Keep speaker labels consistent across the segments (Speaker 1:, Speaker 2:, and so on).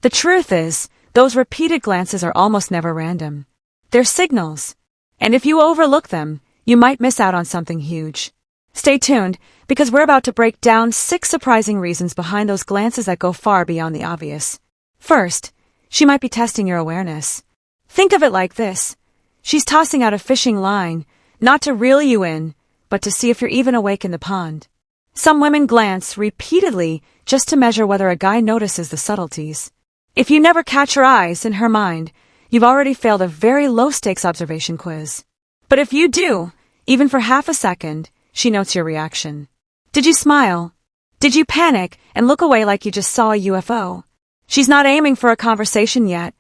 Speaker 1: The truth is, those repeated glances are almost never random. They're signals. And if you overlook them, you might miss out on something huge. Stay tuned, because we're about to break down 6 surprising reasons behind those glances that go far beyond the obvious. First, she might be testing your awareness. Think of it like this. She's tossing out a fishing line, not to reel you in, but to see if you're even awake in the pond. Some women glance repeatedly just to measure whether a guy notices the subtleties. If you never catch her eyes in her mind, you've already failed a very low-stakes observation quiz. But if you do, even for half a second, she notes your reaction. Did you smile? Did you panic and look away like you just saw a UFO? She's not aiming for a conversation yet.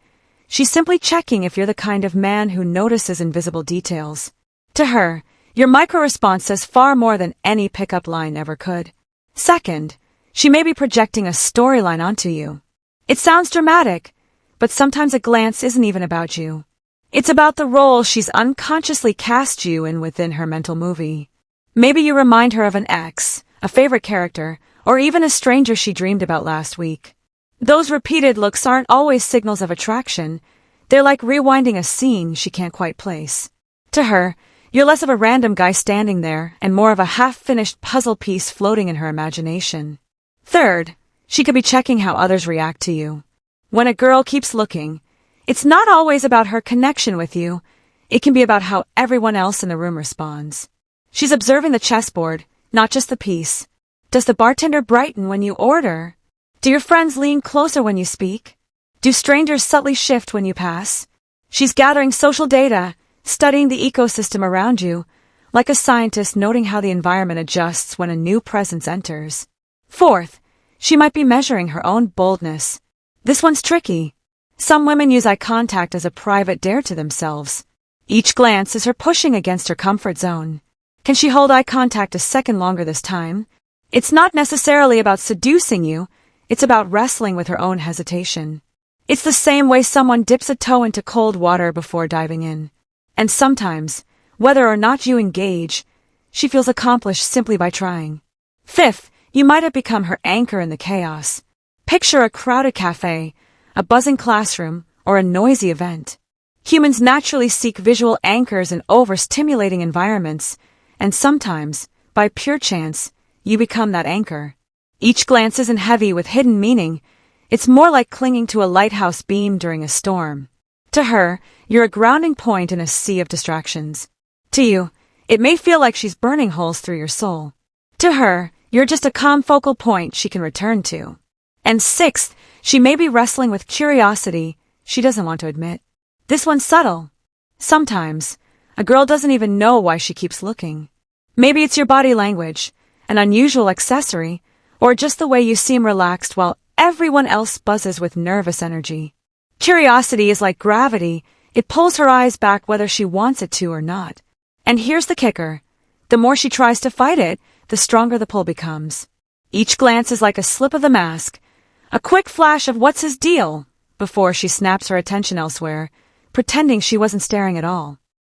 Speaker 1: She's simply checking if you're the kind of man who notices invisible details. To her, your micro-response says far more than any pickup line ever could. Second, she may be projecting a storyline onto you. It sounds dramatic, but sometimes a glance isn't even about you. It's about the role she's unconsciously cast you in within her mental movie. Maybe you remind her of an ex, a favorite character, or even a stranger she dreamed about last week. Those repeated looks aren't always signals of attraction. They're like rewinding a scene she can't quite place. To her, you're less of a random guy standing there and more of a half-finished puzzle piece floating in her imagination. Third, she could be checking how others react to you. When a girl keeps looking, it's not always about her connection with you. It can be about how everyone else in the room responds. She's observing the chessboard, not just the piece. Does the bartender brighten when you order? Do your friends lean closer when you speak? Do strangers subtly shift when you pass? She's gathering social data, studying the ecosystem around you, like a scientist noting how the environment adjusts when a new presence enters. Fourth, she might be measuring her own boldness. This one's tricky. Some women use eye contact as a private dare to themselves. Each glance is her pushing against her comfort zone. Can she hold eye contact a second longer this time? It's not necessarily about seducing you. It's about wrestling with her own hesitation. It's the same way someone dips a toe into cold water before diving in. And sometimes, whether or not you engage, she feels accomplished simply by trying. Fifth, you might have become her anchor in the chaos. Picture a crowded cafe, a buzzing classroom, or a noisy event. Humans naturally seek visual anchors in overstimulating environments, and sometimes, by pure chance, you become that anchor. Each glance isn't heavy with hidden meaning. It's more like clinging to a lighthouse beam during a storm. To her, you're a grounding point in a sea of distractions. To you, it may feel like she's burning holes through your soul. To her, you're just a calm focal point she can return to. And sixth, she may be wrestling with curiosity she doesn't want to admit. This one's subtle. Sometimes, a girl doesn't even know why she keeps looking. Maybe it's your body language, an unusual accessory, or just the way you seem relaxed while everyone else buzzes with nervous energy. Curiosity is like gravity. It pulls her eyes back whether she wants it to or not. And here's the kicker. The more she tries to fight it, the stronger the pull becomes. Each glance is like a slip of the mask, a quick flash of what's his deal, before she snaps her attention elsewhere, pretending she wasn't staring at all.